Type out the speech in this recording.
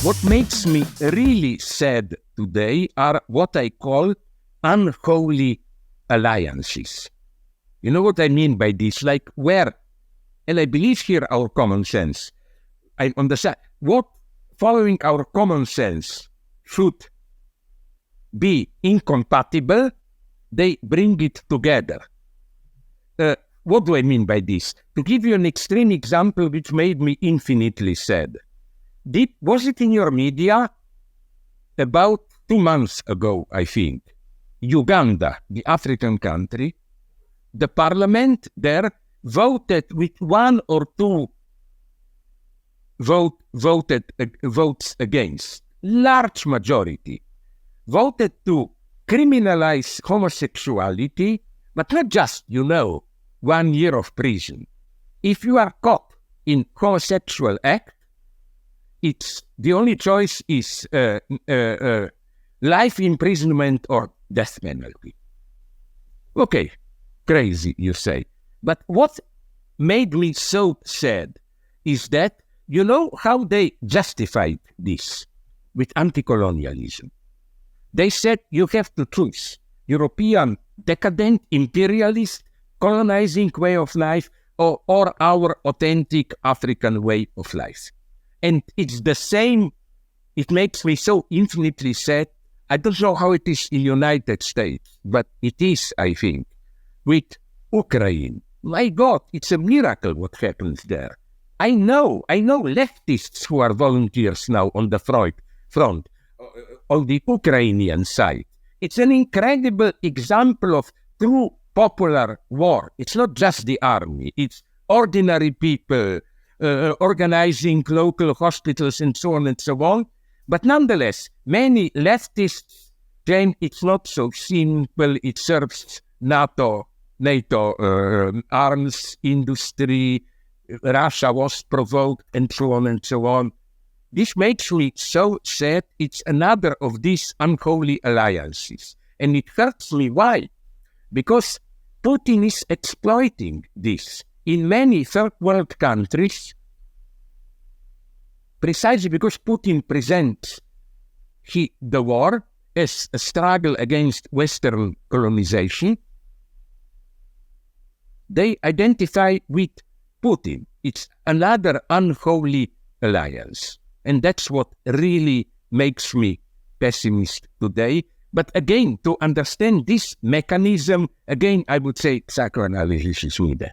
What makes me really sad today are what I call unholy alliances. You know what I mean by this? Like where, and I believe here our common sense, I understand what following our common sense should be incompatible, they bring it together. What do I mean by this? To give you an extreme example which made me infinitely sad. Was it in your media about 2 months ago, I think? Uganda, the African country, the parliament there voted with 1 or 2 votes against, large majority, voted to criminalize homosexuality, but not just, 1 year of prison. If you are caught in homosexual act, it's the only choice is life imprisonment or death penalty. Okay, crazy, you say. But what made me so sad is that, you know how they justified this with anti-colonialism. They said you have to choose European decadent, imperialist, colonizing way of life or our authentic African way of life. And it's the same, it makes me so infinitely sad. I don't know how it is in the United States, but it is, I think, with Ukraine. My God, it's a miracle what happens there. I know leftists who are volunteers now on the front, on the Ukrainian side. It's an incredible example of true popular war. It's not just the army, it's ordinary people, organizing local hospitals and so on and so on. But nonetheless, many leftists claim it's not so simple. It serves NATO arms industry. Russia was provoked and so on and so on. This makes me so sad. It's another of these unholy alliances. And it hurts me. Why? Because Putin is exploiting this. In many third world countries, precisely because Putin presents the war as a struggle against Western colonization, they identify with Putin. It's another unholy alliance. And that's what really makes me pessimist today. But again, to understand this mechanism, again, I would say psychoanalysis is needed.